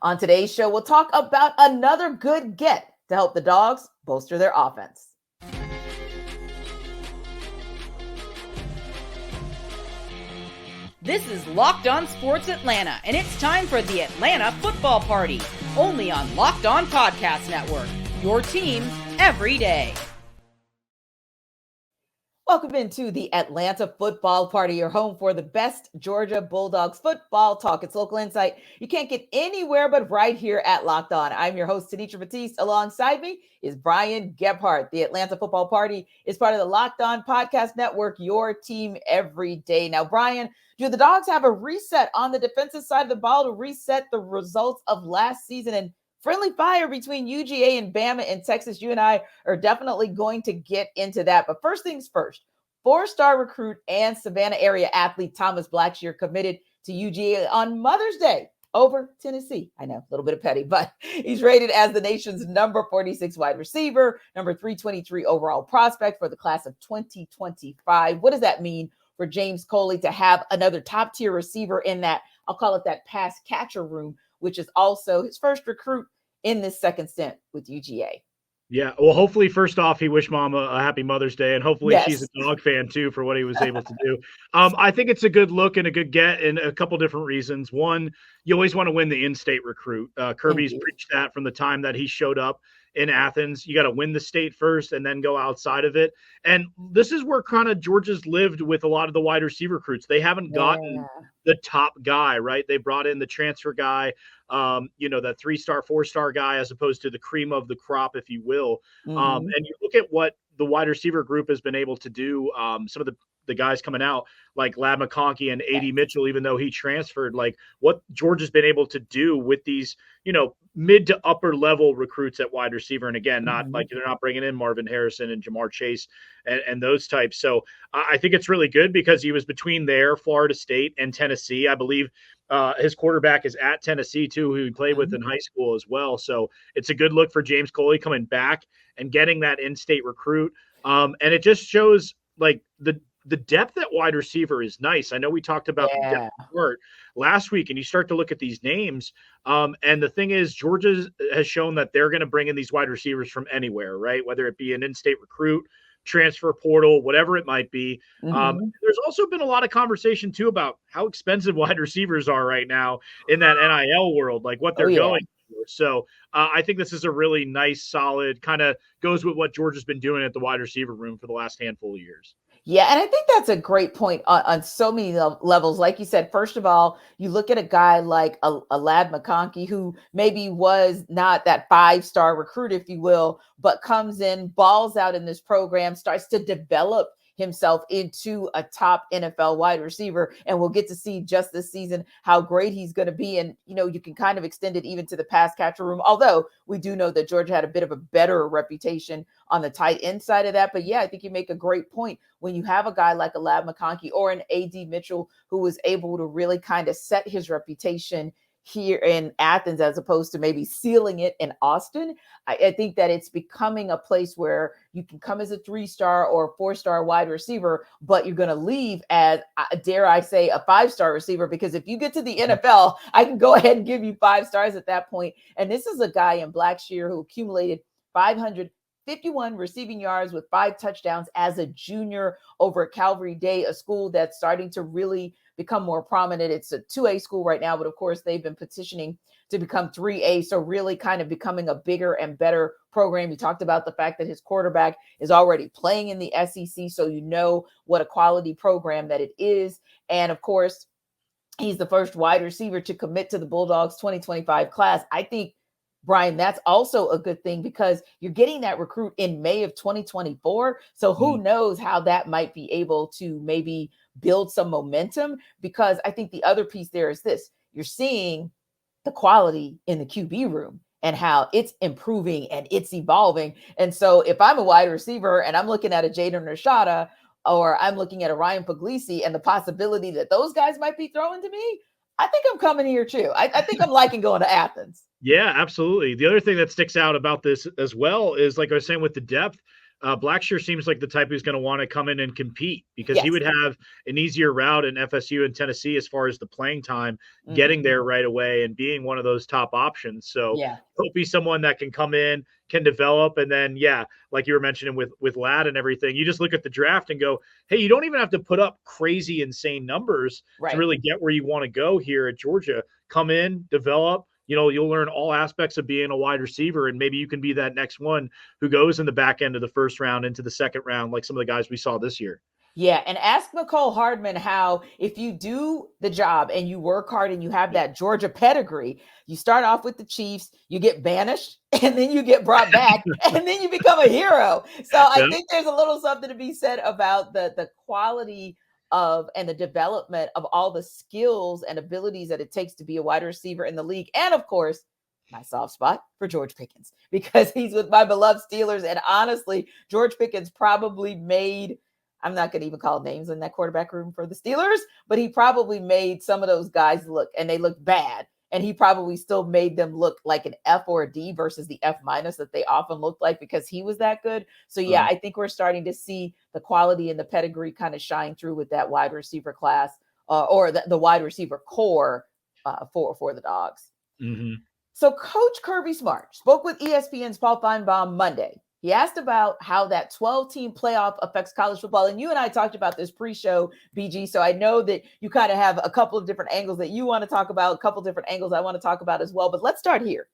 On today's show, we'll talk about another good get to help the Dogs bolster their offense. This is Locked On Sports Atlanta, and it's time for the Atlanta Football Party, only on Locked On Podcast Network, your team every day. Welcome into the Atlanta Football Party, your home for the best Georgia Bulldogs football talk. It's local insight you can't get anywhere but right here at Locked On. I'm your host, Tenitra, Batiste. Alongside me is Brian Gebhardt. The Atlanta Football Party is part of the Locked On Podcast Network, your team every day. Now, Brian, do the Dogs have a reset on the defensive side of the ball to reset the results of last season? And friendly fire between UGA and Bama in Texas. You and I are definitely going to get into that. But first things first, 4-star recruit and Savannah-area athlete Thomas Blackshear committed to UGA on Mother's Day over Tennessee. I know, a little bit of petty, but he's rated as the nation's number 46 wide receiver, number 323 overall prospect for the class of 2025. What does that mean for James Coley to have another top-tier receiver in that, I'll call it that pass catcher room, which is also his first recruit in this second stint with UGA? Yeah, well, hopefully, first off, he wished Mama a happy Mother's Day, and hopefully she's a Dog fan, too, for what he was able to do. I think it's a good look and a good get in a couple different reasons. One, you always want to win the in-state recruit. Kirby's preached that from the time that he showed up in Athens. You got to win the state first and then go outside of it. And this is where kind of Georgia's lived with a lot of the wide receiver recruits. They haven't gotten the top guy, right? They brought in the transfer guy, that 3-star, 4-star guy, as opposed to the cream of the crop, if you will. And you look at what the wide receiver group has been able to do. Some of the guys coming out like Ladd McConkey and A.D. Mitchell, even though he transferred, like what Georgia's been able to do with these, mid to upper level recruits at wide receiver. And again, not like they're not bringing in Marvin Harrison and Jamar Chase and those types. So I think it's really good because he was between there, Florida State and Tennessee. I believe his quarterback is at Tennessee too, who he played with in high school as well. So it's a good look for James Coley coming back and getting that in-state recruit. And it just shows like the depth at wide receiver is nice. I know we talked about the depth part last week, and you start to look at these names. And the thing is, Georgia has shown that they're going to bring in these wide receivers from anywhere, right? Whether it be an in-state recruit, transfer portal, whatever it might be. There's also been a lot of conversation too about how expensive wide receivers are right now in that NIL world, like what they're going for. So I think this is a really nice, solid, kind of goes with what Georgia's been doing at the wide receiver room for the last handful of years. Yeah, and I think that's a great point on so many levels. Like you said, first of all, you look at a guy like a Ladd McConkey, who maybe was not that 5-star recruit, if you will, but comes in, balls out in this program, starts to develop himself into a top NFL wide receiver. And we'll get to see just this season how great he's going to be. And, you can kind of extend it even to the pass catcher room, although we do know that Georgia had a bit of a better reputation on the tight end side of that. But yeah, I think you make a great point when you have a guy like a Ladd McConkey or an A.D. Mitchell who was able to really kind of set his reputation here in Athens, as opposed to maybe sealing it in Austin. I think that it's becoming a place where you can come as a 3-star or 4-star wide receiver, but you're going to leave as, dare I say, a 5-star receiver, because if you get to the NFL, I can go ahead and give you 5 stars at that point. And this is a guy in Blackshear who accumulated 551 receiving yards with 5 touchdowns as a junior over at Calvary Day, a school that's starting to really become more prominent. It's a 2A school right now, but of course they've been petitioning to become 3A. So really kind of becoming a bigger and better program. You talked about the fact that his quarterback is already playing in the SEC. So you know what a quality program that it is. And of course, he's the first wide receiver to commit to the Bulldogs 2025 class. I think, Brian, that's also a good thing because you're getting that recruit in May of 2024. So who knows how that might be able to maybe build some momentum, because I think the other piece there is this: you're seeing the quality in the QB room and how it's improving and it's evolving. And so if I'm a wide receiver and I'm looking at a Jaden Rashada, or I'm looking at a Ryan Puglisi and the possibility that those guys might be throwing to me, I think I'm coming here too. I think I'm liking going to Athens. Yeah, absolutely. The other thing that sticks out about this as well is, like I was saying, with the depth, Blackshear seems like the type who's going to want to come in and compete because Yes. he would have an easier route in FSU and Tennessee as far as the playing time, getting there right away and being one of those top options. So he'll be someone that can come in, can develop, and then, like you were mentioning with Ladd and everything, you just look at the draft and go, hey, you don't even have to put up crazy, insane numbers to really get where you want to go here at Georgia. Come in, develop. You'll learn all aspects of being a wide receiver, and maybe you can be that next one who goes in the back end of the first round into the second round, like some of the guys we saw this year. Yeah, and ask Nicole Hardman how, if you do the job and you work hard and you have that Georgia pedigree, you start off with the Chiefs, you get banished, and then you get brought back, and then you become a hero. So I think there's a little something to be said about the quality of and the development of all the skills and abilities that it takes to be a wide receiver in the league. And of course, my soft spot for George Pickens, because he's with my beloved Steelers. And honestly, George Pickens probably made, I'm not going to even call names in that quarterback room for the Steelers, but he probably made some of those guys look, and they look bad. And he probably still made them look like an F or a D versus the F- that they often looked like, because he was that good. So I think we're starting to see the quality and the pedigree kind of shine through with that wide receiver class or the wide receiver core for the Dogs. So Coach Kirby Smart spoke with ESPN's Paul Feinbaum Monday. He asked about how that 12-team playoff affects college football. And you and I talked about this pre-show, BG. So I know that you kind of have a couple of different angles that you want to talk about, a couple of different angles I want to talk about as well. But let's start here.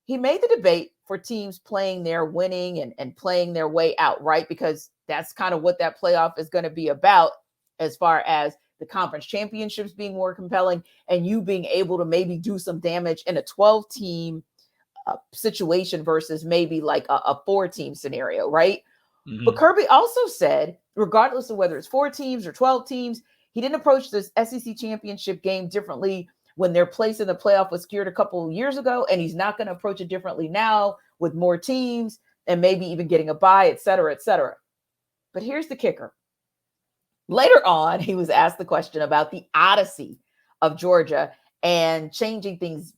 He made the debate for teams playing their winning and playing their way out, right? Because that's kind of what that playoff is going to be about, as far as the conference championships being more compelling and you being able to maybe do some damage in a 12-team situation versus maybe like a 4-team scenario, right? But Kirby also said, regardless of whether it's 4 teams or 12 teams, he didn't approach this SEC championship game differently when their place in the playoff was secured a couple of years ago, and he's not going to approach it differently now with more teams and maybe even getting a bye, et cetera, et cetera. But here's the kicker. Later on, he was asked the question about the odyssey of Georgia and changing things,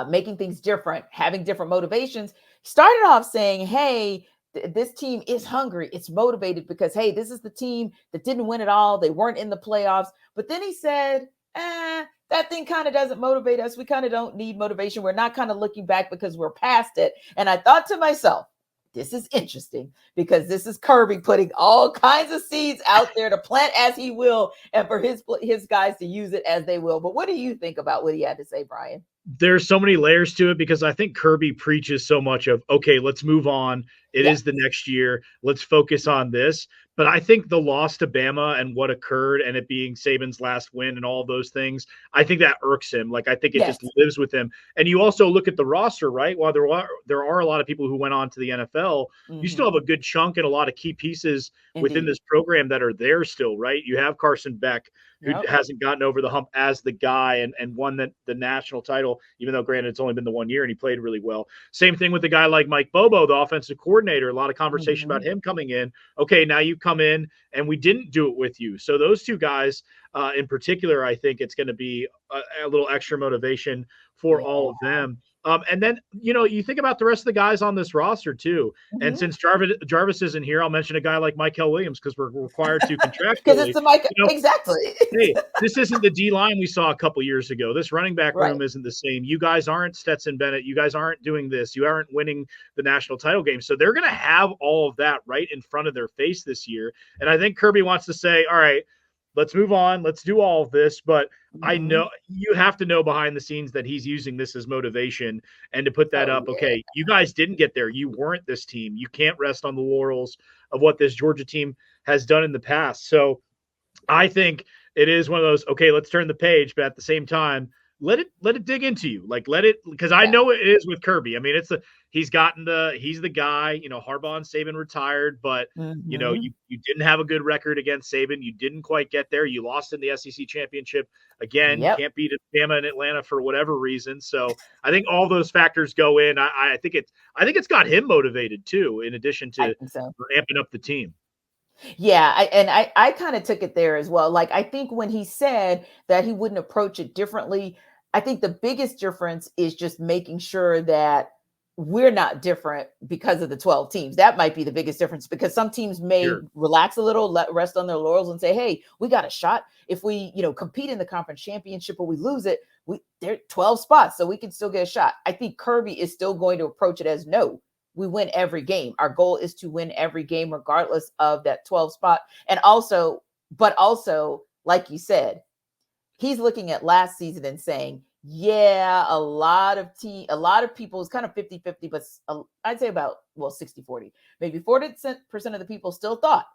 making things different, having different motivations. He started off saying, hey, this team is hungry. It's motivated because, hey, this is the team that didn't win it all. They weren't in the playoffs. But then he said, that thing kind of doesn't motivate us. We kind of don't need motivation. We're not kind of looking back because we're past it. And I thought to myself, this is interesting, because this is Kirby putting all kinds of seeds out there to plant as he will, and for his guys to use it as they will. But what do you think about what he had to say, Brian? There's so many layers to it, because I think Kirby preaches so much of, okay, let's move on. It is the next year. Let's focus on this. But I think the loss to Bama and what occurred, and it being Saban's last win and all those things, I think that irks him. Like, I think it just lives with him. And you also look at the roster, right? While there are a lot of people who went on to the NFL, you still have a good chunk and a lot of key pieces within this program that are there still, right? You have Carson Beck, who hasn't gotten over the hump as the guy and won the national title, even though, granted, it's only been the 1 year and he played really well. Same thing with the guy like Mike Bobo, the offensive coordinator. A lot of conversation about him coming in. Okay, now you come in and we didn't do it with you. So those two guys in particular, I think it's going to be a little extra motivation for all of them. And then, you think about the rest of the guys on this roster too. And since Jarvis isn't here, I'll mention a guy like Michael Williams, because we're required to contractually. Because it's the Mike, exactly. Hey, this isn't the D-line we saw a couple years ago. This running back room isn't the same. You guys aren't Stetson Bennett. You guys aren't doing this. You aren't winning the national title game. So they're going to have all of that right in front of their face this year. And I think Kirby wants to say, all right, let's move on. Let's do all of this. But I know you have to know behind the scenes that he's using this as motivation, and to put that up. Yeah. Okay, you guys didn't get there. You weren't this team. You can't rest on the laurels of what this Georgia team has done in the past. So I think it is one of those, okay, let's turn the page, but at the same time, let it dig into you. Like, because I know it is with Kirby. I mean, he's the guy, Harbaugh and Saban retired, but you didn't have a good record against Saban. You didn't quite get there. You lost in the SEC championship again. You can't beat Bama and Atlanta for whatever reason. So I think all those factors go in. I think it's got him motivated too, in addition to amping up the team. Yeah, I kind of took it there as well. Like, I think when he said that he wouldn't approach it differently, I think the biggest difference is just making sure that we're not different because of the 12 teams. That might be the biggest difference, because some teams may relax a little, rest on their laurels and say, hey, we got a shot. If we, compete in the conference championship or we lose it, there are 12 spots, so we can still get a shot. I think Kirby is still going to approach it as, no, we win every game. Our goal is to win every game regardless of that 12 spot. And also, like you said, he's looking at last season and saying, yeah, a lot of people, it's kind of 50-50, but I'd say about, 60-40. Maybe 40% of the people still thought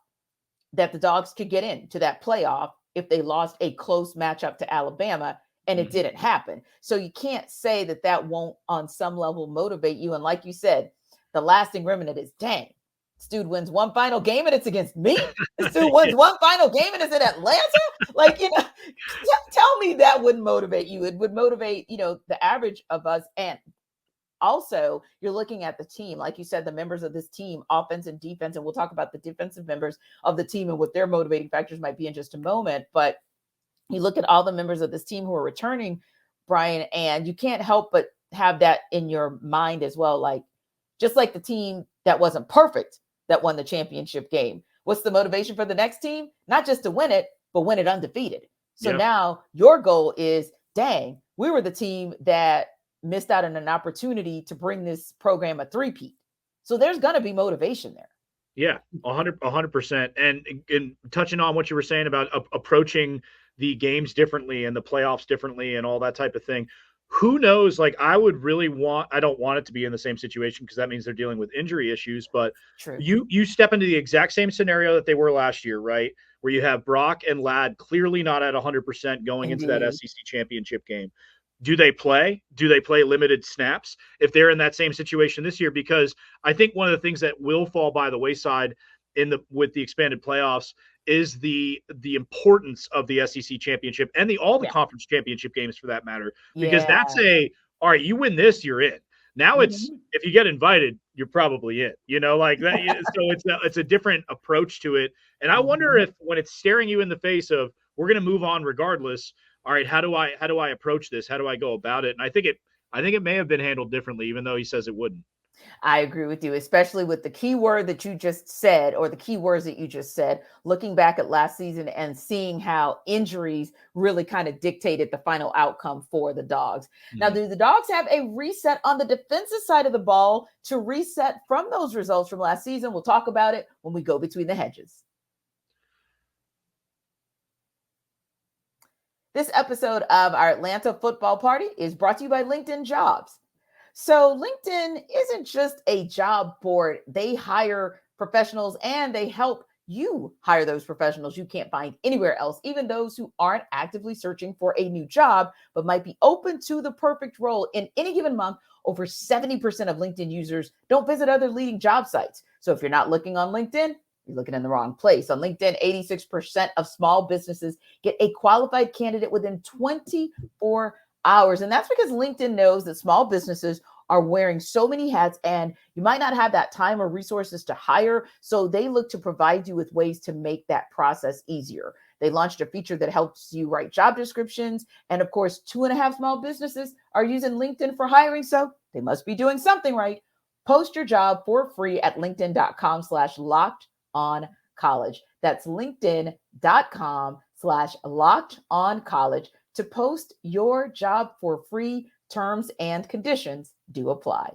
that the Dogs could get into that playoff if they lost a close matchup to Alabama, and it didn't happen. So you can't say that won't on some level motivate you. And like you said, the lasting remnant is, dang, this dude wins one final game and it's against me. This dude wins one final game and it's in Atlanta. Like, tell me that wouldn't motivate you. It would motivate, the average of us. And also, you're looking at the team, like you said, the members of this team, offense and defense, and we'll talk about the defensive members of the team and what their motivating factors might be in just a moment. But you look at all the members of this team who are returning, Brian, and you can't help but have that in your mind as well. Like, just like the team that wasn't perfect that won the championship game. What's the motivation for the next team? Not just to win it, but win it undefeated. So now your goal is, dang, we were the team that missed out on an opportunity to bring this program a three-peat. So there's going to be motivation there. Yeah, 100%. And touching on what you were saying about approaching the games differently and the playoffs differently and all that type of thing. Who knows? Like, I don't want it to be in the same situation, because that means they're dealing with injury issues, but True. You step into the exact same scenario that they were last year, right? Where you have Brock and Ladd clearly not at 100% going into that SEC championship game. Do they play? Do they play limited snaps if they're in that same situation this year? Because I think one of the things that will fall by the wayside with the expanded playoffs is the importance of the SEC championship and all the conference championship games, for that matter, because that's all right, you win this, you're in. Now it's, if you get invited, you're probably in, like that. So it's a different approach to it. And I wonder if, when it's staring you in the face of, we're going to move on regardless. All right, how do I approach this? How do I go about it? And I think it may have been handled differently, even though he says it wouldn't. I agree with you, especially with the key word that you just said, or the key words that you just said, looking back at last season and seeing how injuries really kind of dictated the final outcome for the Dogs. Now, do the Dogs have a reset on the defensive side of the ball to reset from those results from last season? We'll talk about it when we go between the hedges. This episode of our Atlanta Football Party is brought to you by LinkedIn Jobs. So LinkedIn isn't just a job board. They hire professionals and they help you hire those professionals you can't find anywhere else, even those who aren't actively searching for a new job, but might be open to the perfect role. In any given month, over 70% of LinkedIn users don't visit other leading job sites. So if you're not looking on LinkedIn, you're looking in the wrong place. On LinkedIn, 86% of small businesses get a qualified candidate within 24 hours. And that's because LinkedIn knows that small businesses are wearing so many hats and you might not have that time or resources to hire. So they look to provide you with ways to make that process easier. They launched a feature that helps you write job descriptions. And of course, 2.5 small businesses are using LinkedIn for hiring. So they must be doing something right. Post your job for free at linkedin.com/lockedoncollege. That's linkedin.com/lockedoncollege to post your job for free. Terms and conditions do apply.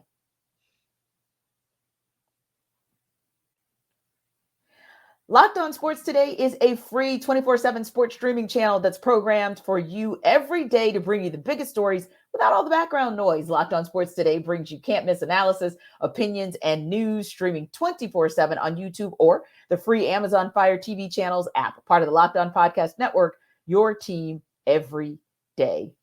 Locked On Sports Today is a free 24/7 sports streaming channel that's programmed for you every day to bring you the biggest stories without all the background noise. Locked On Sports Today brings you can't miss analysis, opinions, and news streaming 24/7 on YouTube or the free Amazon Fire TV channels app, part of the Locked On Podcast Network, your team every day.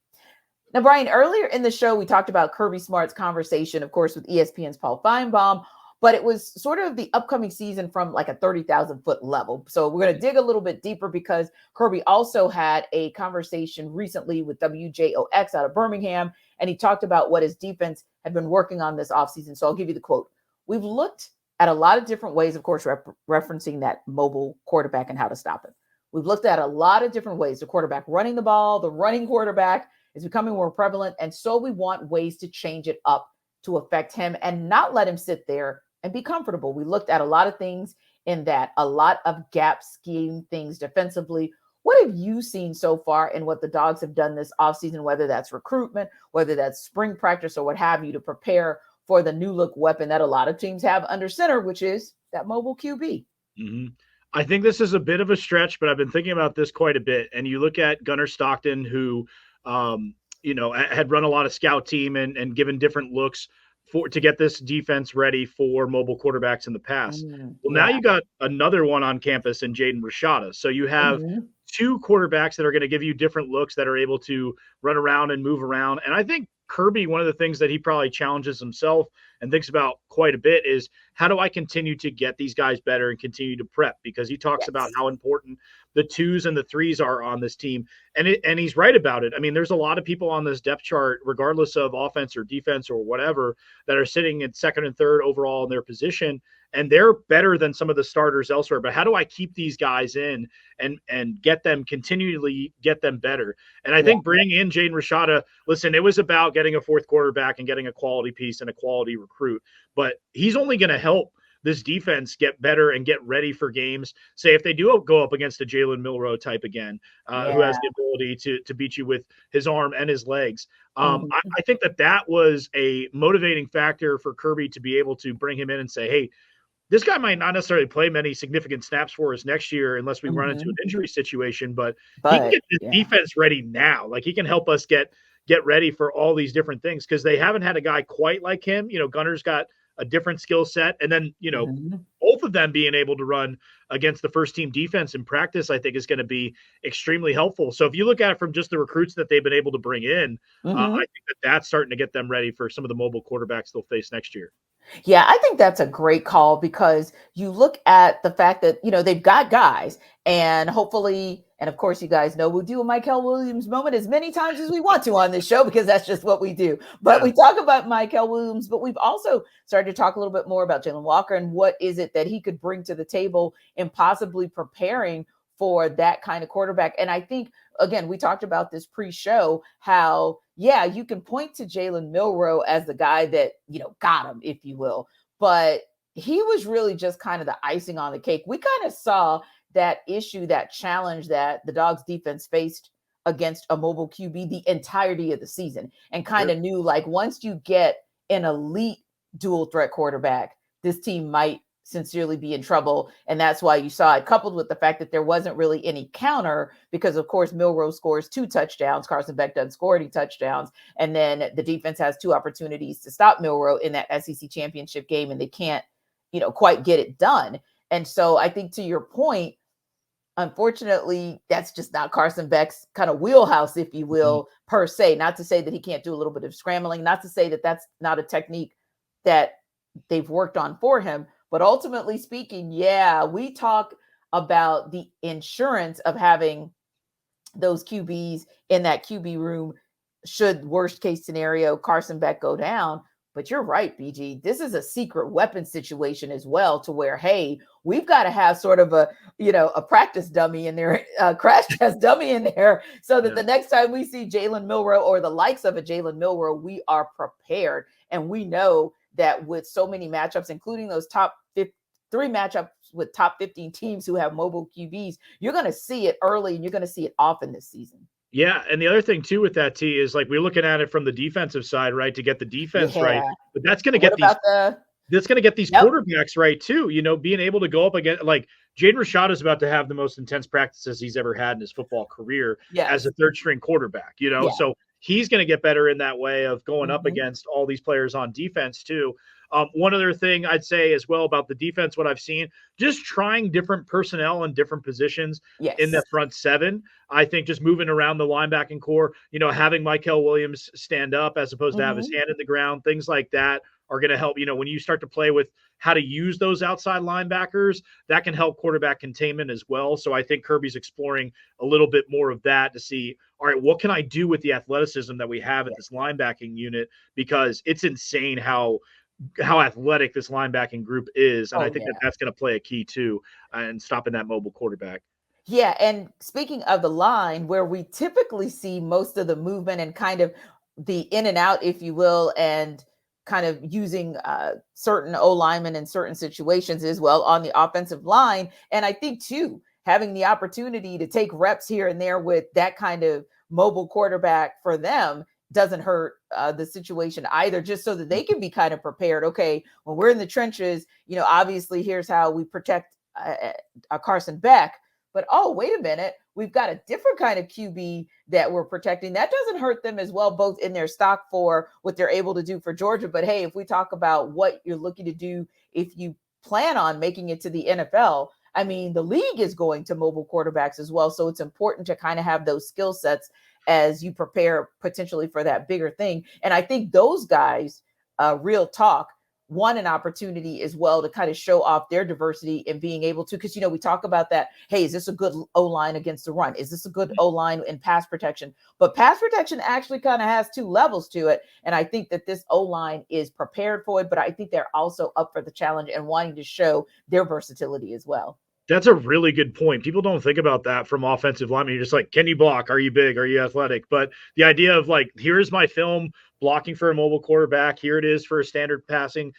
Now, Brian, earlier in the show, we talked about Kirby Smart's conversation, of course, with ESPN's Paul Feinbaum, but it was sort of the upcoming season from like a 30,000-foot level. So we're going to dig a little bit deeper because Kirby also had a conversation recently with WJOX out of Birmingham, and he talked about what his defense had been working on this offseason. So I'll give you the quote. We've looked at a lot of different ways, of course, referencing that mobile quarterback and how to stop it. We've looked at a lot of different ways. The quarterback running the ball, the running quarterback is becoming more prevalent. And so we want ways to change it up to affect him and not let him sit there and be comfortable. We looked at a lot of things in that, a lot of gap scheme things defensively. What have you seen so far in what the Dogs have done this offseason, whether that's recruitment, whether that's spring practice or what have you, to prepare for the new look weapon that a lot of teams have under center, which is that mobile QB? Mm-hmm. I think this is a bit of a stretch, but I've been thinking about this quite a bit. And you look at Gunnar Stockton, who, had run a lot of scout team and given different looks to get this defense ready for mobile quarterbacks in the past. Now you got another one on campus in Jaden Rashada. So you have two quarterbacks that are going to give you different looks that are able to run around and move around. And I think Kirby, one of the things that he probably challenges himself and thinks about quite a bit is, how do I continue to get these guys better and continue to prep? Because he talks about how important the 2s and the 3s are on this team. And he's right about it. I mean, there's a lot of people on this depth chart, regardless of offense or defense or whatever, that are sitting at 2nd and 3rd overall in their position. And they're better than some of the starters elsewhere. But how do I keep these guys in and continually get them better? And I think bringing in Jaden Rashada, listen, it was about getting a 4th quarterback and getting a quality piece and a quality recruit. But he's only going to help this defense get better and get ready for games. Say if they do go up against a Jalen Milroe type again, who has the ability to beat you with his arm and his legs. I think that was a motivating factor for Kirby to be able to bring him in and say, hey, this guy might not necessarily play many significant snaps for us next year unless we run into an injury situation, but he can get this defense ready now. Like, he can help us get ready for all these different things, because they haven't had a guy quite like him. Gunnar's got a different skill set. And then, both of them being able to run against the first team defense in practice, I think is going to be extremely helpful. So if you look at it from just the recruits that they've been able to bring in, I think that's starting to get them ready for some of the mobile quarterbacks they'll face next year. Yeah, I think that's a great call, because you look at the fact that, they've got guys, and hopefully, and of course, you guys know we'll do a Michael Williams moment as many times as we want to on this show, because that's just what we do. But we talk about Michael Williams, but we've also started to talk a little bit more about Jalen Walker and what is it that he could bring to the table in possibly preparing for that kind of quarterback. And I think, again, we talked about this pre-show, how, you can point to Jalen Milroe as the guy that, got him, if you will, but he was really just kind of the icing on the cake. We kind of saw that issue, that challenge that the Dogs defense faced against a mobile QB the entirety of the season, and kind of knew, like, once you get an elite dual threat quarterback, this team might sincerely be in trouble. And that's why you saw it, coupled with the fact that there wasn't really any counter, because of course Milroe scores 2 touchdowns, Carson Beck doesn't score any touchdowns, and then the defense has 2 opportunities to stop Milroe in that SEC championship game, and they can't quite get it done. And so I think, to your point, unfortunately, that's just not Carson Beck's kind of wheelhouse, if you will, per se. Not to say that he can't do a little bit of scrambling, not to say that that's not a technique that they've worked on for him. But ultimately speaking, we talk about the insurance of having those QBs in that QB room should, worst case scenario, Carson Beck go down. But you're right, BG. This is a secret weapon situation as well, to where, hey, we've got to have sort of a practice dummy in there, a crash test dummy in there, so that the next time we see Jalen Milroe or the likes of a Jalen Milroe, we are prepared. And we know that with so many matchups, including those top 3 matchups with top 15 teams who have mobile QBs, you're going to see it early and you're going to see it often this season. Yeah, and the other thing too with that, T, is like, we're looking at it from the defensive side, right, to get the defense right. But that's going to get these quarterbacks right too. Being able to go up against, like, Jaden Rashada is about to have the most intense practices he's ever had in his football career as a 3rd string quarterback. So he's going to get better in that way of going up against all these players on defense too. One other thing I'd say as well about the defense, what I've seen, just trying different personnel in different positions in the front 7. I think just moving around the linebacking core, having Michael Williams stand up as opposed to have his hand in the ground, things like that are going to help. When you start to play with how to use those outside linebackers, that can help quarterback containment as well. So I think Kirby's exploring a little bit more of that to see, all right, what can I do with the athleticism that we have at this linebacking unit? Because it's insane how athletic this linebacking group is. And I think that's going to play a key too, and stopping that mobile quarterback. Yeah. And speaking of the line, where we typically see most of the movement and kind of the in and out, if you will, and kind of using certain O linemen in certain situations as well on the offensive line. And I think too, having the opportunity to take reps here and there with that kind of mobile quarterback for them doesn't hurt the situation either, just so that they can be kind of prepared. Okay, when we're in the trenches, obviously here's how we protect Carson Beck. But, oh, wait a minute, we've got a different kind of QB that we're protecting. That doesn't hurt them as well, both in their stock for what they're able to do for Georgia. But, hey, if we talk about what you're looking to do if you plan on making it to the NFL, I mean, the league is going to mobile quarterbacks as well. So it's important to kind of have those skill sets as you prepare potentially for that bigger thing. And I think those guys, real talk, won an opportunity as well to kind of show off their diversity and being able to, because, we talk about that. Hey, is this a good O-line against the run? Is this a good O-line in pass protection? But pass protection actually kind of has two levels to it. And I think that this O-line is prepared for it, but I think they're also up for the challenge and wanting to show their versatility as well. That's a really good point. People don't think about that from offensive linemen. You're just like, can you block? Are you big? Are you athletic? But the idea of like, here's my film blocking for a mobile quarterback. Here it is for a standard passing,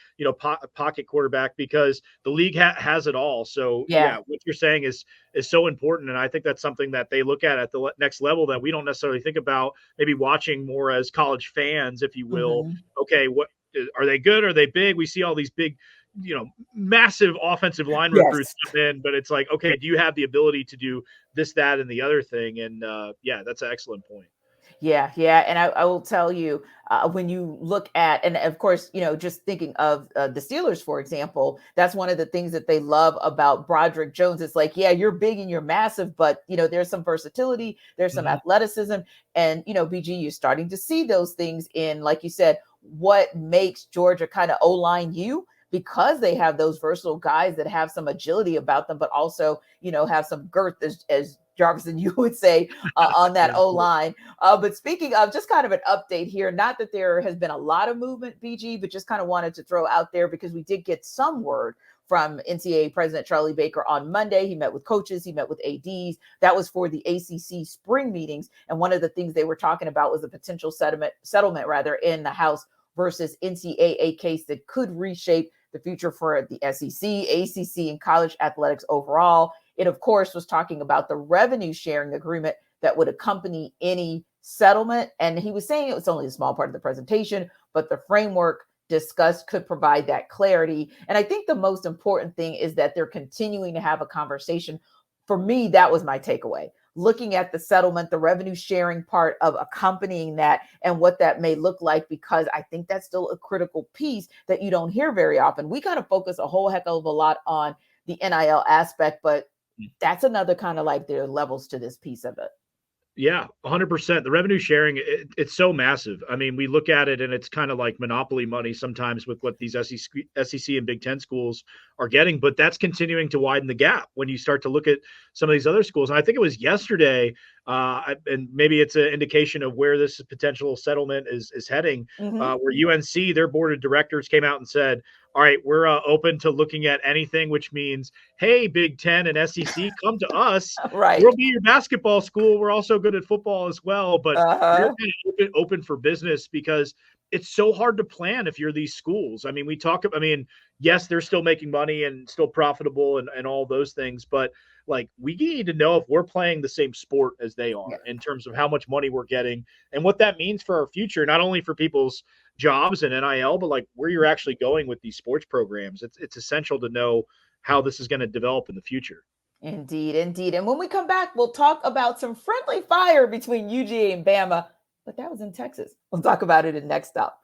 pocket quarterback, because the league has it all. So yeah, what you're saying is so important. And I think that's something that they look at the next level that we don't necessarily think about, maybe watching more as college fans, if you will. Mm-hmm. Okay, what are they good? Are they big? We see all these big, massive offensive line recruits come in, but it's like, okay, do you have the ability to do this, that, and the other thing? And that's an excellent point. Yeah. And I will tell you, when you look at, and of course, just thinking of the Steelers, for example, that's one of the things that they love about Broderick Jones. It's like, yeah, you're big and you're massive, but, there's some versatility, there's some athleticism. And, BG, you're starting to see those things in, like you said, what makes Georgia kind of O-line because they have those versatile guys that have some agility about them, but also, have some girth, as Jarvis and you would say, on that O-line. But speaking of, just kind of an update here, not that there has been a lot of movement, BG, but just kind of wanted to throw out there because we did get some word from NCAA President Charlie Baker on Monday. He met with coaches, he met with ADs. That was for the ACC spring meetings. And one of the things they were talking about was a potential settlement in the House versus NCAA case that could reshape the future for the SEC, ACC, and college athletics overall. It, of course, was talking about the revenue sharing agreement that would accompany any settlement. And he was saying it was only a small part of the presentation, but the framework discussed could provide that clarity. And I think the most important thing is that they're continuing to have a conversation. For me, that was my takeaway. Looking at the settlement, the revenue sharing part of accompanying that and what that may look like, because I think that's still a critical piece that you don't hear very often. We kind of focus a whole heck of a lot on the NIL aspect, but that's another kind of like there are levels to this piece of it. Yeah, 100%. The revenue sharing, it's so massive. I mean, we look at it and it's kind of like monopoly money sometimes with what these SEC and Big Ten schools are getting, but that's continuing to widen the gap when you start to look at some of these other schools. And I think it was yesterday, and maybe it's an indication of where this potential settlement is heading, where UNC, their board of directors came out and said, all right, we're open to looking at anything, which means, hey, Big Ten and SEC, come to us. Right. We'll be your basketball school. We're also good at football as well. But we're kind of open for business because it's so hard to plan if you're these schools. I mean, yes, they're still making money and still profitable and all those things. But, like, we need to know if we're playing the same sport as they are in terms of how much money we're getting and what that means for our future, not only for people's jobs and NIL, but like where you're actually going with these sports programs. It's essential to know how this is going to develop in the future. Indeed. And when we come back, we'll talk about some friendly fire between UGA and Bama, but that was in Texas. We'll talk about it in Next Up.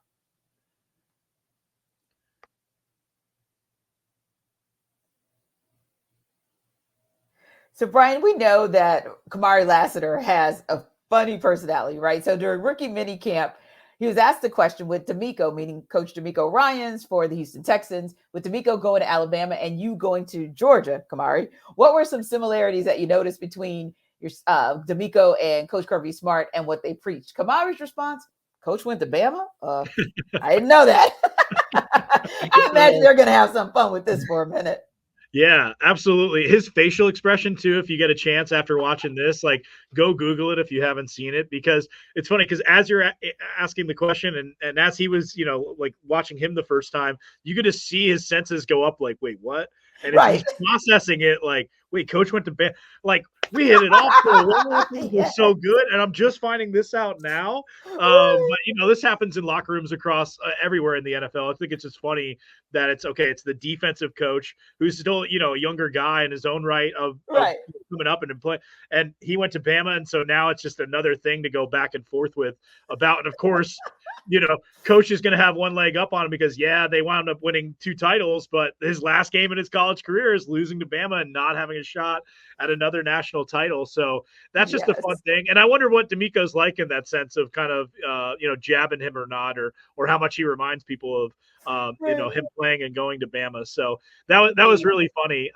So, Brian, we know that Kamari Lassiter has a funny personality, right? So during rookie minicamp, he was asked the question with DeMeco, meaning Coach DeMeco Ryans for the Houston Texans, with DeMeco going to Alabama and you going to Georgia, Kamari, what were some similarities that you noticed between your DeMeco and Coach Kirby Smart and what they preached? Kamari's response, Coach went to Bama? I didn't know that. I imagine they're going to have some fun with this for a minute. Yeah, absolutely. His facial expression too, if you get a chance after watching this, like go Google it if you haven't seen it, because it's funny because as you're asking the question and as he was, like watching him the first time, you could just see his senses go up like, wait, what? And as he's Right. processing it, like, wait, coach went to bed. Like, we hit it off for a while. Things were so good. And I'm just finding this out now. But, this happens in locker rooms across everywhere in the NFL. I think it's just funny that it's okay. It's the defensive coach who's still, a younger guy in his own right of coming up and play. And he went to Bama. And so now it's just another thing to go back and forth with about. And of course, coach is going to have one leg up on him because, they wound up winning 2 titles, but his last game in his college career is losing to Bama and not having a shot at another national title. So that's just a fun thing. And I wonder what DeMeco's like in that sense of kind of, jabbing him or not, or how much he reminds people of, him playing and going to Bama. So that was really funny.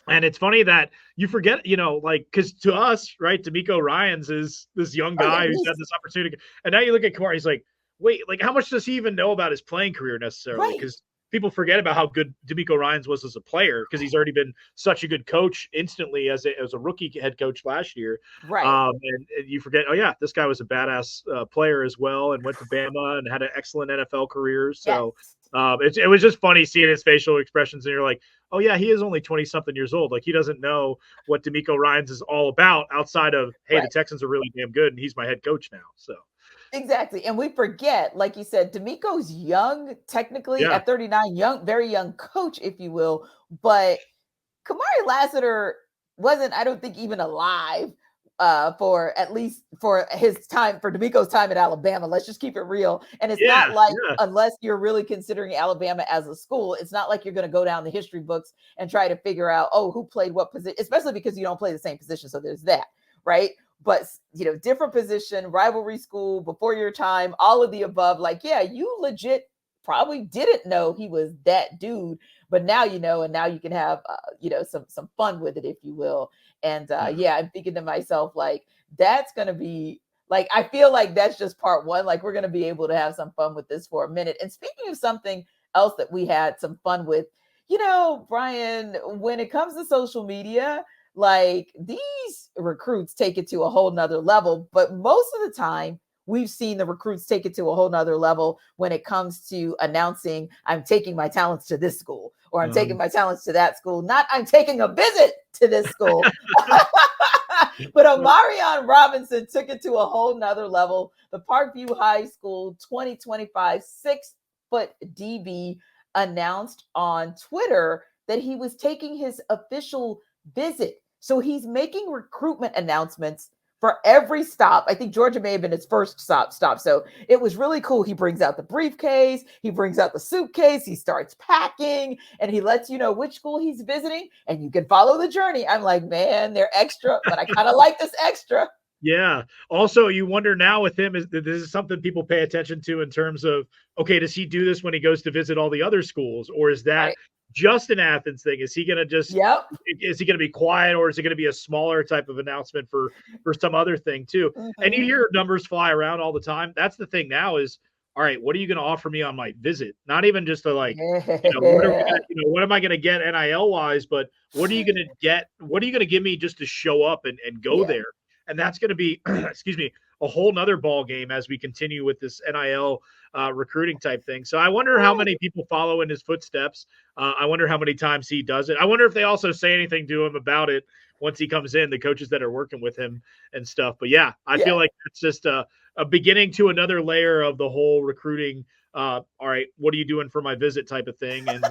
And it's funny that you forget, because to us, right, DeMeco Ryans is this young guy who's had this opportunity. And now you look at Kamari, he's like, wait, like how much does he even know about his playing career necessarily? Because people forget about how good DeMeco Ryans was as a player because he's already been such a good coach instantly as a rookie head coach last year. Right. And you forget, this guy was a badass player as well and went to Bama and had an excellent NFL career. So it was just funny seeing his facial expressions. And you're like, oh, yeah, he is only 20-something years old. Like, he doesn't know what DeMeco Ryans is all about outside of, hey, the Texans are really damn good, and he's my head coach now. So exactly. And we forget, like you said, DeMeco's young, technically at 39, young, very young coach, if you will. But Kamari Lassiter wasn't, I don't think, even alive for his time, for DeMeco's time at Alabama. Let's just keep it real. And it's not like, unless you're really considering Alabama as a school, it's not like you're going to go down the history books and try to figure out, who played what position, especially because you don't play the same position. So there's that, right? But, different position, rivalry school, before your time, all of the above. Like, you legit probably didn't know he was that dude, but now you know, and now you can have, some fun with it, if you will. And I'm thinking to myself, like, that's going to be like, I feel like that's just part one. Like, we're going to be able to have some fun with this for a minute. And speaking of something else that we had some fun with, Brian, when it comes to social media, like, these recruits take it to a whole nother level, but most of the time we've seen the recruits take it to a whole nother level when it comes to announcing, I'm taking my talents to this school, or I'm taking my talents to that school. Not I'm taking a visit to this school. But Omarion Robinson took it to a whole nother level. The Parkview High School 2025 6-foot DB announced on Twitter that he was taking his official visit. So he's making recruitment announcements for every stop. I think Georgia may have been his first stop. So it was really cool. He brings out the briefcase, he brings out the suitcase, he starts packing, and he lets you know which school he's visiting, and you can follow the journey. I'm like, man, they're extra, but I kind of like this extra. Yeah. Also, you wonder now with him, is this is something people pay attention to in terms of, okay, does he do this when he goes to visit all the other schools, or is that just an Athens thing? Is he going to just, is he going to be quiet, or is it going to be a smaller type of announcement for some other thing too? And you hear numbers fly around all the time. That's the thing now is, all right, what are you going to offer me on my visit? Not even just to like, what am I going to get NIL wise, but what are you going to get? What are you going to give me just to show up and go there? And that's going to be, a whole nother ball game as we continue with this NIL recruiting type thing. So I wonder how many people follow in his footsteps. I wonder how many times he does it. I wonder if they also say anything to him about it once he comes in, the coaches that are working with him and stuff. But I feel like it's just a beginning to another layer of the whole recruiting. All right, what are you doing for my visit type of thing? And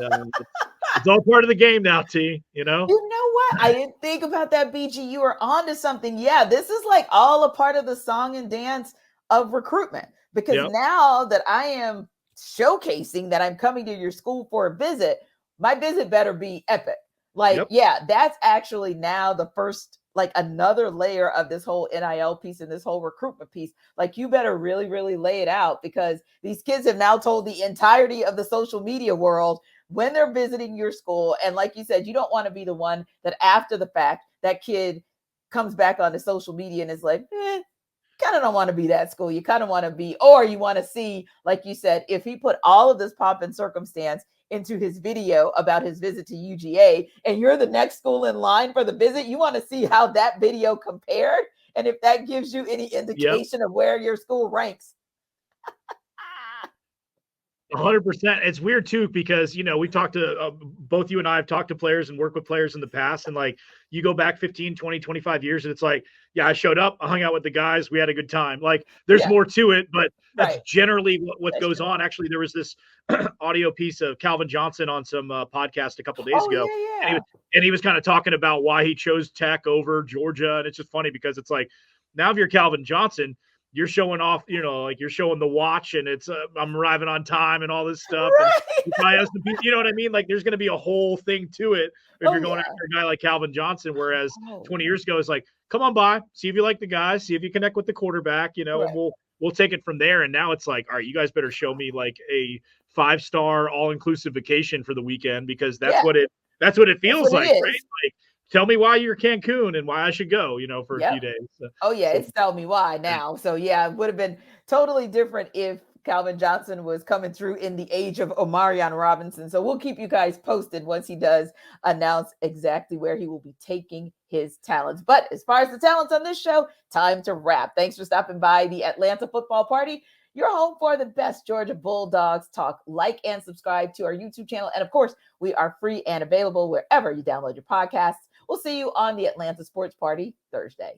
it's all part of the game now, T, You know what? I didn't think about that, BG. You are onto something. Yeah, this is like all a part of the song and dance of recruitment. Because now that I am showcasing that I'm coming to your school for a visit, my visit better be epic. Like, that's actually now the first, like, another layer of this whole NIL piece and this whole recruitment piece. Like, you better really, really lay it out, because these kids have now told the entirety of the social media world when they're visiting your school. And like you said, you don't want to be the one that after the fact, that kid comes back onto social media and is like, kind of don't want to be that school. You kind of want to be, or you want to see, like you said, if he put all of this pomp and circumstance into his video about his visit to UGA, and you're the next school in line for the visit, you want to see how that video compared and if that gives you any indication of where your school ranks. 100%. It's weird too, because, we've talked to both you and I have talked to players and worked with players in the past. And like, you go back 15, 20, 25 years and it's like, yeah, I showed up, I hung out with the guys, we had a good time. Like there's more to it, but that's generally what goes on. Actually, there was this audio piece of Calvin Johnson on some podcast a couple days ago. Yeah. And he was kind of talking about why he chose Tech over Georgia. And it's just funny because it's like, now if you're Calvin Johnson, you're showing off, like you're showing the watch and it's I'm arriving on time and all this stuff. Right. And you know what I mean? Like there's going to be a whole thing to it if you're going after a guy like Calvin Johnson. Whereas 20 years ago, it's like, come on by, see if you like the guys, see if you connect with the quarterback, and we'll take it from there. And now it's like, all right, you guys better show me like a 5-star all-inclusive vacation for the weekend, because that's what it feels like, right? Like, tell me why you're Cancun and why I should go, for a few days. So, it's tell me why now. So it would have been totally different if Calvin Johnson was coming through in the age of Omarion Robinson. So we'll keep you guys posted once he does announce exactly where he will be taking his talents. But as far as the talents on this show, time to wrap. Thanks for stopping by the Atlanta Football Party. Your home for the best Georgia Bulldogs talk. Like and subscribe to our YouTube channel. And of course, we are free and available wherever you download your podcasts. We'll see you on the Atlanta Sports Party Thursday.